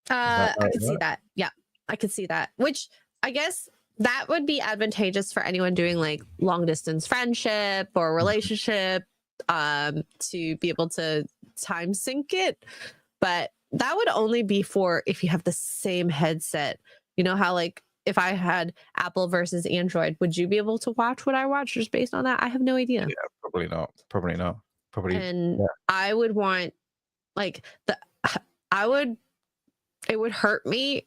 I could see that. Yeah, I could see that. Which I guess that would be advantageous for anyone doing like long distance friendship or relationship, to be able to time sync it. But that would only be for if you have the same headset. You know how like if I had Apple versus Android, would you be able to watch what I watch just based on that? I have no idea. Yeah, probably not. Probably not. Probably. And I would want like it would hurt me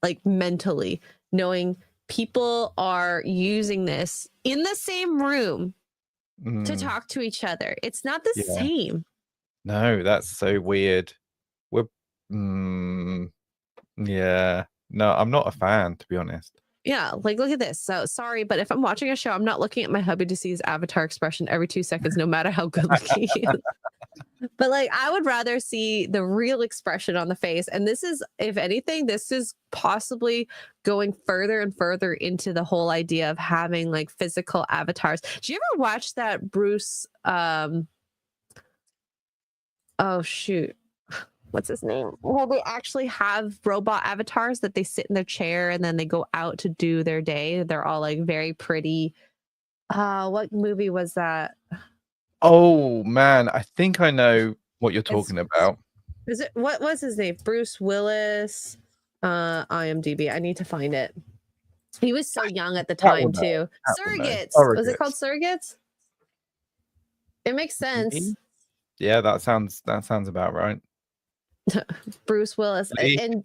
like mentally knowing people are using this in the same room to talk to each other. It's not the same. No, that's so weird. We're yeah. No, I'm not a fan, to be honest. Yeah, like look at this. So sorry, but if I'm watching a show, I'm not looking at my hubby to see his avatar expression every 2 seconds, no matter how good looking he is. But like I would rather see the real expression on the face. And this is, if anything, this is possibly going further and further into the whole idea of having like physical avatars. Do you ever watch that Bruce oh shoot. What's his name? Well, they actually have robot avatars that they sit in their chair and then they go out to do their day. They're all like very pretty. What movie was that? Oh man, I think I know what you're talking about. Is it, what was his name? Bruce Willis. IMDb. I need to find it. He was so young at the time too. Surrogates. Was it called Surrogates? It makes sense. Yeah, that sounds about right. Bruce Willis. And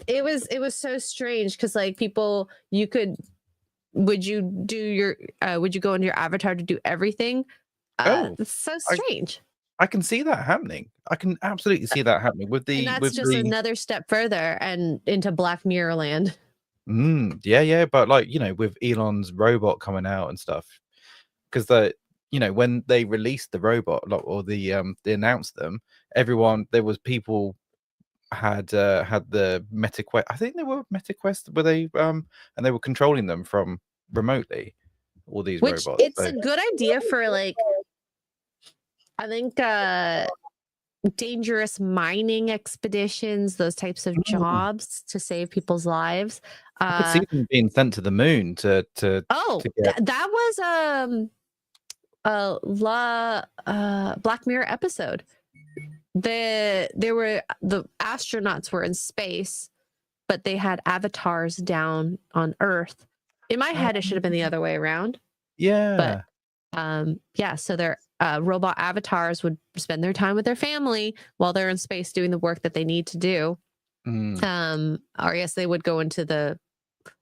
it was so strange because like people, you could, would you do your would you go into your avatar to do everything? It's so strange. I can see that happening. I can absolutely see that happening with the. And that's just another step further and into Black Mirror land. Yeah, but like with Elon's robot coming out and stuff, because when they released the robot or they announced them, there was people had the MetaQuest. I think they were MetaQuest, were they and they were controlling them from remotely. All these robots. It's a good idea for like, I think dangerous mining expeditions, those types of jobs to save people's lives. I could see them being sent to the moon to that was Black Mirror episode. The astronauts were in space, but they had avatars down on Earth. In my head, it should have been the other way around. Yeah. But so their robot avatars would spend their time with their family while they're in space doing the work that they need to do. Or yes, they would go into the,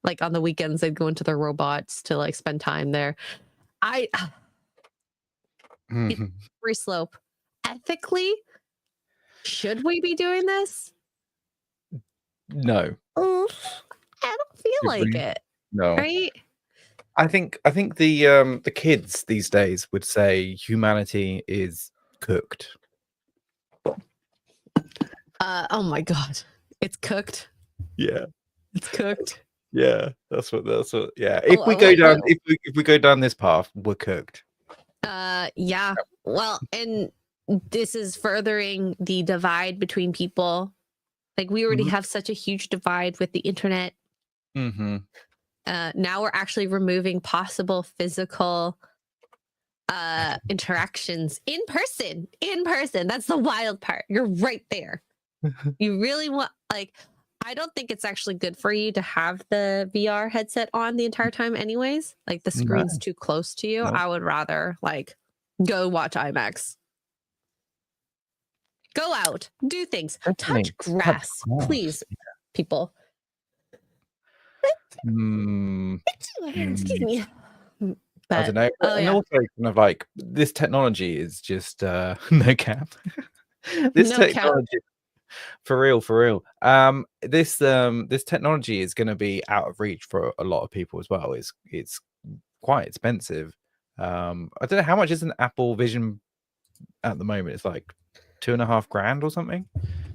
like on the weekends, they'd go into their robots to like spend time there. Free slope. Ethically, should we be doing this? No. I don't feel like it. No. Right? I think the kids these days would say humanity is cooked. Oh my god. It's cooked. Yeah. It's cooked. Yeah. That's what yeah. If we go down this path, we're cooked. Yeah. Well, and this is furthering the divide between people. Like we already have such a huge divide with the internet. Now we're actually removing possible physical interactions in person. That's the wild part. You're right there. You really want, like, I don't think it's actually good for you to have the VR headset on the entire time anyways. Like the screen's too close to you. No. I would rather like go watch IMAX. Go out, do things, Definitely. touch grass, please, people. Excuse me. I don't know. And also kind of like this technology is just no cap. This No cap. technology for real. This technology is going to be out of reach for a lot of people as well. It's quite expensive. I don't know how much is an Apple Vision at the moment. It's like $2,500 or something.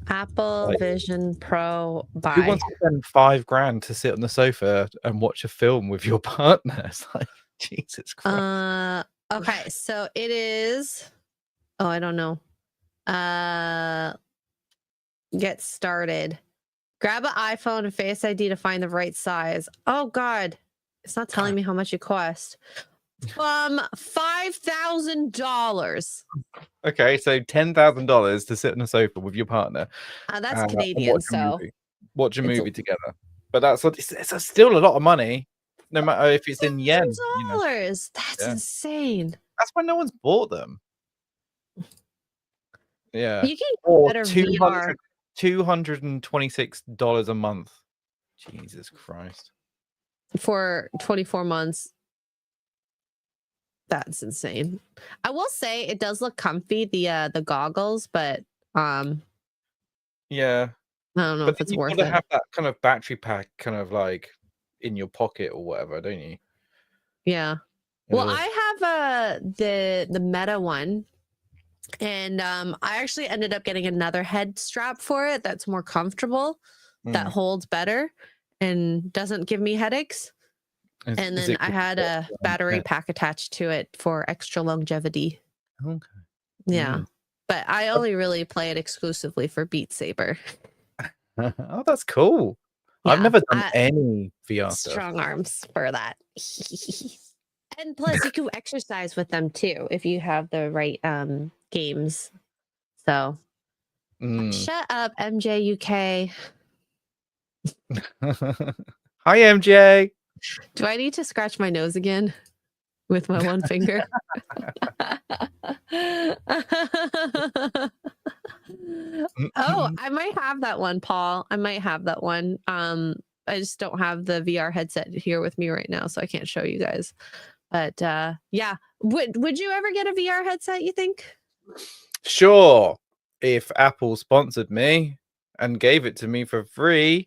Apple Vision Pro Who wants to spend $5,000 to sit on the sofa and watch a film with your partner? It's like, Jesus Christ. Okay, so it is. Oh, I don't know. Get started. Grab an iPhone and Face ID to find the right size. Oh God, it's not telling me how much it cost. $5,000. Okay, so $10,000 to sit on a sofa with your partner. That's Canadian, so watch a movie together. But that's still a lot of money, no matter if it's in yen. $1,000. That's insane. That's why no one's bought them. Yeah, You can or get better VR. $226 a month. Jesus Christ. For 24 months. That's insane. I will say it does look comfy, the goggles, but yeah, I don't know if it's worth it. You gotta have that kind of battery pack kind of like in your pocket or whatever, don't you? Yeah. Well, I have the Meta one, and I actually ended up getting another head strap for it that's more comfortable, that holds better and doesn't give me headaches. And then I had a battery pack attached to it for extra longevity. Okay. Yeah. But I only really play it exclusively for Beat Saber. Oh, that's cool. Yeah, I've never done any VR stuff. Strong arms for that. And plus you can exercise with them too if you have the right games. So shut up, MJ UK. Hi, MJ. Do I need to scratch my nose again with my one finger? Oh, I might have that one, Paul. I might have that one. I just don't have the VR headset here with me right now, so I can't show you guys. But yeah, would you ever get a VR headset, you think? Sure. If Apple sponsored me and gave it to me for free,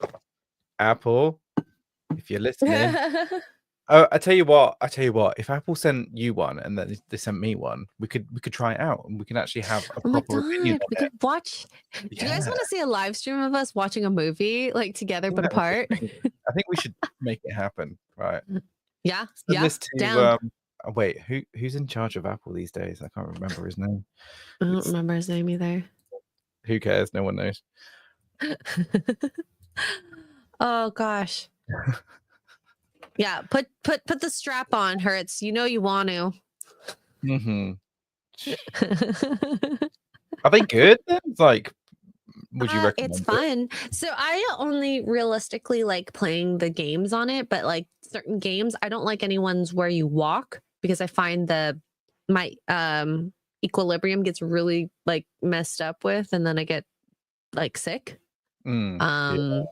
Apple, if you're listening. Oh, I tell you what. If Apple sent you one and then they sent me one, we could try it out and we can actually have a proper opinion. We could watch. Do you guys want to see a live stream of us watching a movie like together but apart? I think we should make it happen, right? Yeah. Send yeah. this to, Down. Wait, who's in charge of Apple these days? I can't remember his name. I don't remember his name either. Who cares? No one knows. Oh gosh. Yeah, put the strap on, Hurts. You know you want to. Are they good then? It's like, would you recommend it's fun. So I only realistically like playing the games on it, but like certain games, I don't like any ones where you walk because I find my equilibrium gets really like messed up with, and then I get like sick. Yeah.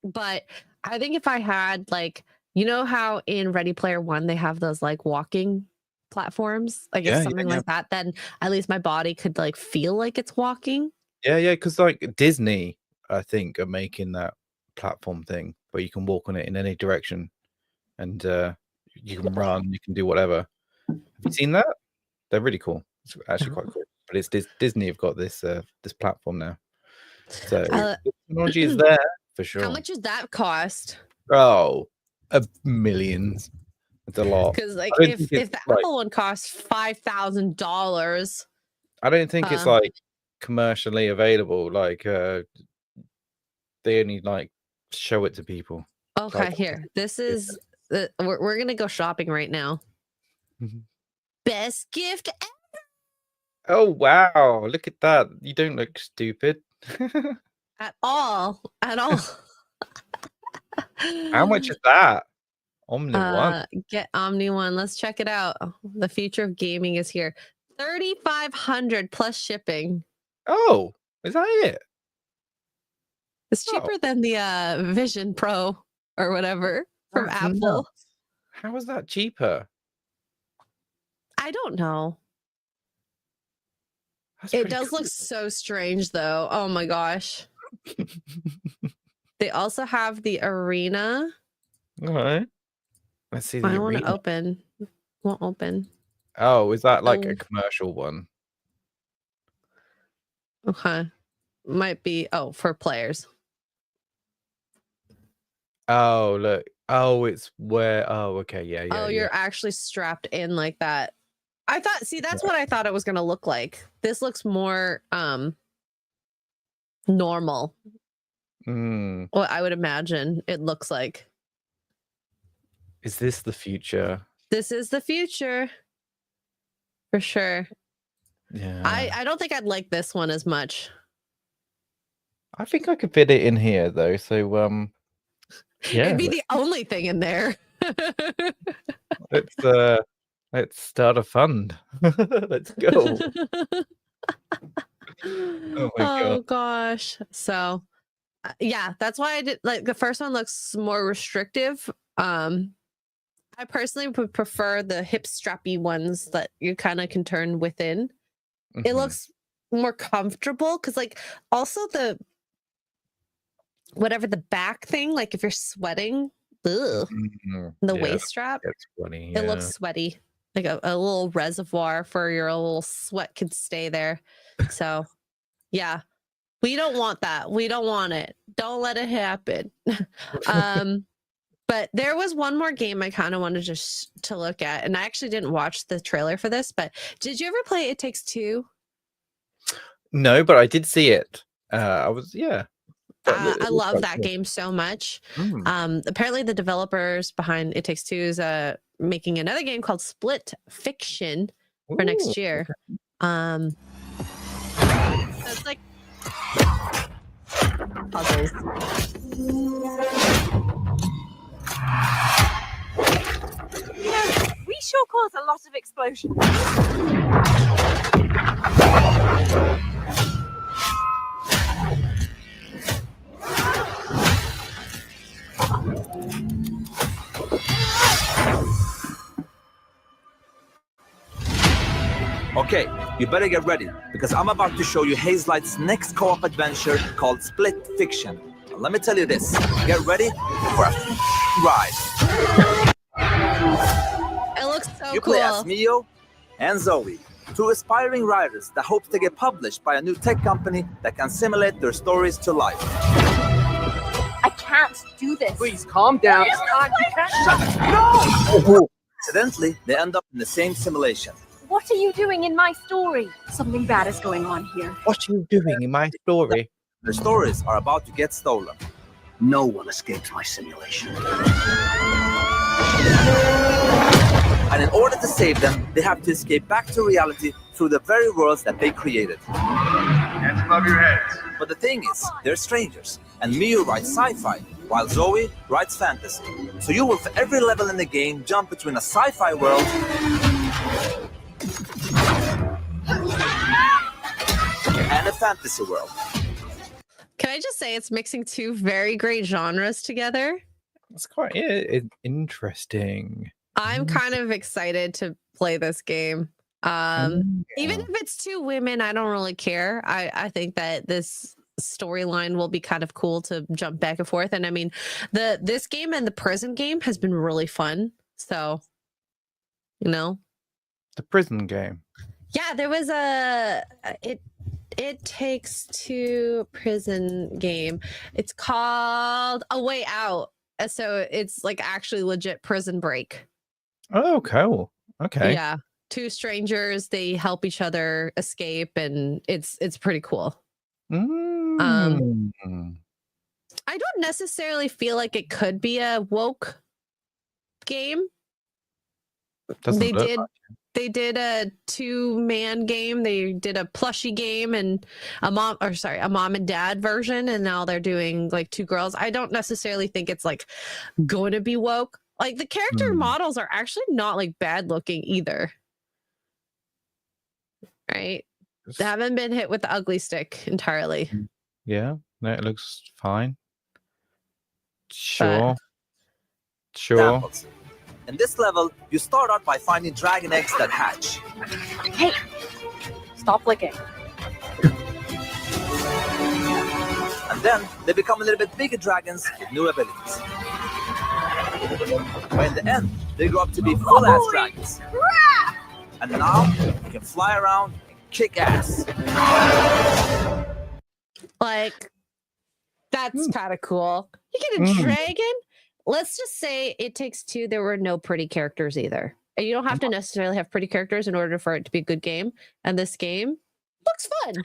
But I think if I had like, you know how in Ready Player One they have those like walking platforms, like if something like that, then at least my body could like feel like it's walking. Yeah, because like Disney, I think, are making that platform thing where you can walk on it in any direction, and you can run, you can do whatever. Have you seen that? They're really cool. It's actually quite cool. But it's Disney have got this this platform now, so technology is there for sure. How much does that cost? Oh, millions. It's a lot. Because like if the Apple one costs $5,000, I don't think it's like commercially available. Like they only like show it to people. Okay, like, here. This is we're gonna go shopping right now. Best gift ever. Oh wow! Look at that. You don't look stupid. At all. How much is that? Omni One. Get Omni One. Let's check it out. The future of gaming is here. 3,500 plus shipping. Oh, is that it? It's cheaper than the Vision Pro or whatever from That's Apple. nuts. How is that cheaper? I don't know. That's It pretty does look cool. so strange though. Oh my gosh. They also have the arena. All right. Let's see the I want to arena. open. Won't open. Oh, is that like Oh. a commercial one? Okay. Might be for players. Oh, look. Oh, it's where. Oh, okay. Yeah, yeah. Oh, yeah. you're actually strapped in like that. I thought, see, that's what I thought it was going to look like. This looks more normal. Mm. What I would imagine it looks like. Is this the future? This is the future. For sure. Yeah. I don't think I'd like this one as much. I think I could fit it in here though. So yeah. It'd be the only thing in there. Let's start a fund. Let's go. Oh my god. Gosh. So yeah, that's why I did like the first one looks more restrictive. I personally would prefer the hip strappy ones that you kind of can turn within. It Mhm. looks more comfortable because like also the whatever the back thing, like if you're sweating, ugh, Mhm. the Yeah, waist strap, it's funny. it looks sweaty. Like a little reservoir for your little sweat could stay there. So yeah, we don't want that. We don't want it. Don't let it happen. But there was one more game I kind of wanted just to look at, and I actually didn't watch the trailer for this, but did you ever play It Takes Two? No, but I did see it. I love that game so much. Apparently the developers behind It Takes Two is making another game called Split Fiction for next year. So it's like puzzles. We sure cause a lot of explosions. Okay, you better get ready, because I'm about to show you Hazelight's next co-op adventure called Split Fiction. Let me tell you this, get ready for a ride. It looks so You cool. play as Mio and Zoe, two aspiring writers that hope to get published by a new tech company that can simulate their stories to life. I can't do this. Please calm down. You can't. Shut up! No! Incidentally, they end up in the same simulation. What are you doing in my story? Something bad is going on here. What are you doing in my story? Their stories are about to get stolen. No one escapes my simulation. And in order to save them, they have to escape back to reality through the very worlds that they created. Hands above your heads. But the thing is, they're strangers, and Miu writes sci-fi, while Zoe writes fantasy. So you will, for every level in the game, jump between a sci-fi world and a fantasy world. Can I just say it's mixing two very great genres together? It's quite interesting. I'm kind of excited to play this game. Even if it's two women, I don't really care. I think that this storyline will be kind of cool to jump back and forth. And I mean, this game and the prison game has been really fun. So, you know, The prison game. yeah, there was It Takes Two prison game. It's called A Way Out. So it's like actually legit Prison Break. Oh, cool. Okay. Yeah. Two strangers, they help each other escape, and it's pretty cool. I don't necessarily feel like it could be a woke game. Doesn't They look did like they did a 2-man game. They did a plushie game and a mom and dad version, and now they're doing like 2 girls. I don't necessarily think it's like going to be woke. Like the character models are actually not like bad looking either. Right? They haven't been hit with the ugly stick entirely. Yeah, no, it looks fine. Sure. Examples. In this level, you start out by finding dragon eggs that hatch. Hey, stop licking. And then they become a little bit bigger dragons with new abilities. But in the end, they grow up to be full-ass dragons. And now, you can fly around and kick ass. Like, that's kind of cool. You get a dragon? Let's just say It Takes Two, there were no pretty characters either. And you don't have to necessarily have pretty characters in order for it to be a good game. And this game looks fun.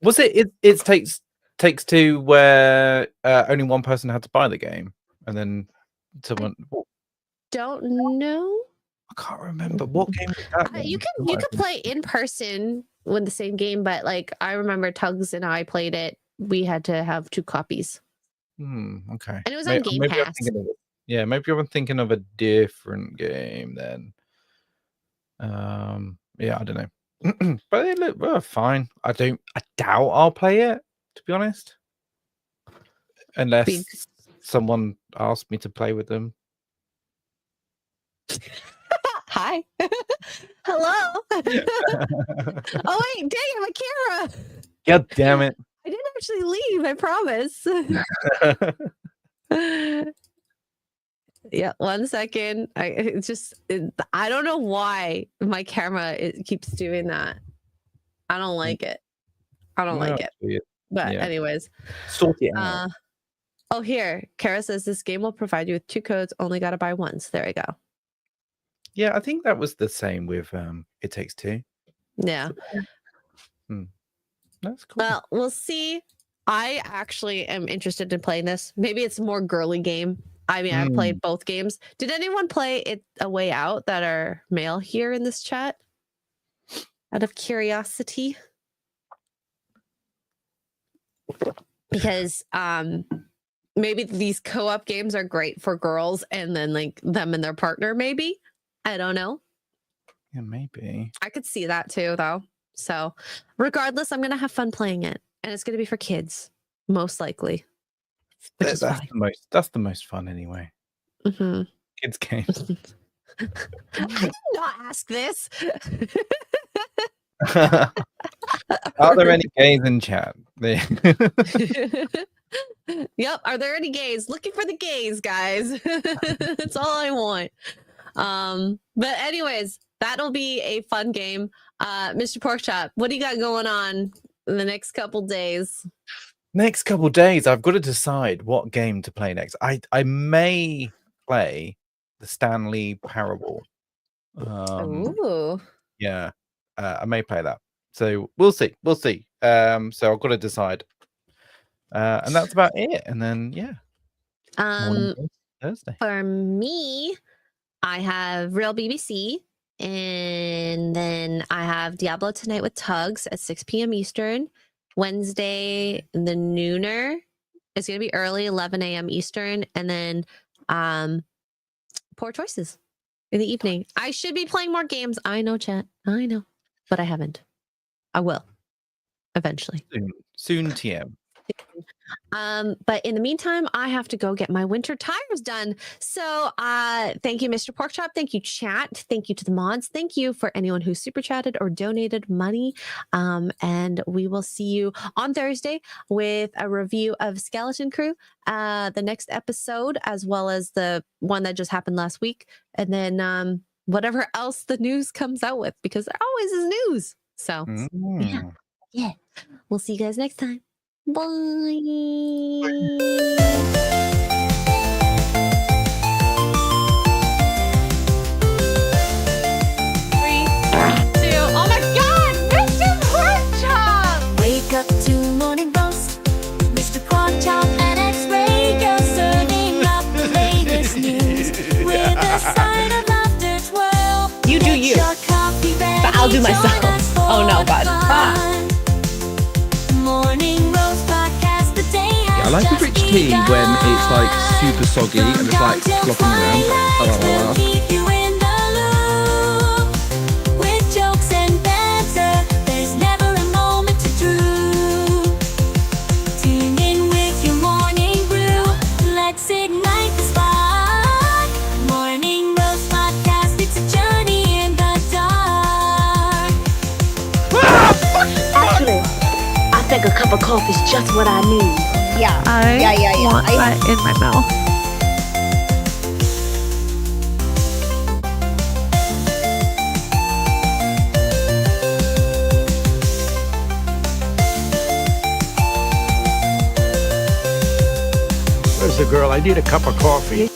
Was it takes two where only one person had to buy the game and then someone Don't know. I can't remember what game was that. You can play in person with the same game, but like I remember Tugs and I played it. We had to have 2 copies. Okay. And it was on Game Pass. Maybe I'm thinking of a different game then. Yeah, I don't know. But they look fine. I doubt I'll play it, to be honest. Unless someone asks me to play with them. Hi. Hello. Oh wait, dang, my camera. God damn it. I didn't actually leave, I promise. Yeah, 1 second. I don't know why my camera keeps doing that. I don't like it. But anyways. Sort it out. Oh, here. Kara says this game will provide you with 2 codes. Only got to buy once. There we go. Yeah, I think that was the same with It Takes Two. Yeah. That's cool. Well, we'll see. I actually am interested in playing this. Maybe it's a more girly game. I mean, I've played both games. Did anyone play it A Way Out that are male here in this chat? Out of curiosity? Because maybe these co-op games are great for girls and then like them and their partner, maybe. I don't know. Yeah, maybe. I could see that too, though. So regardless, I'm going to have fun playing it. And it's going to be for kids, most likely. That's the most fun anyway. Kids games. I did not ask this. Are there any gays in chat? Yep. Are there any gays? Looking for the gays, guys. That's all I want. But anyways, that'll be a fun game. Mr. Porkchop, what do you got going on in the next couple days? Next couple days, I've got to decide what game to play next. I may play the Stanley Parable. Ooh. Yeah, I may play that. So we'll see. So I've got to decide. And that's about it. And then Thursday. For me, I have Real BBC, and then I have Diablo tonight with Tugs at 6 p.m. Eastern. Wednesday, the Nooner is going to be early, 11 a.m. Eastern, and then Poor Choices in the evening. I should be playing more games. I know, chat. I know, but I haven't. I will eventually. Soon TM. But in the meantime, I have to go get my winter tires done. So thank you, Mr. Porkchop. Thank you, chat. Thank you to the mods. Thank you for anyone who super chatted or donated money. And we will see you on Thursday with a review of Skeleton Crew, the next episode, as well as the one that just happened last week. And then whatever else the news comes out with, because there always is news. So yeah. We'll see you guys next time. Bye. 3, 2, oh my God, Mr. Porkchop! Wake up to morning roast, Mr. Porkchop and Xray Girl serving up the latest news with a side of laughter twirl. You do you. Get your coffee I'll do myself. Oh no, God. Morning Roast Podcast, the day I like a rich tea when it's like super soggy and it's like flopping around. Keep you in the loop with jokes and banter. There's never a moment to droop. Tune in with your morning brew. Let's ignite the spark. Morning Roast Podcast. It's a journey in the dark. Actually, I think a cup of coffee is just what I need. Yeah. I want that in my mouth. Where's the girl? I need a cup of coffee.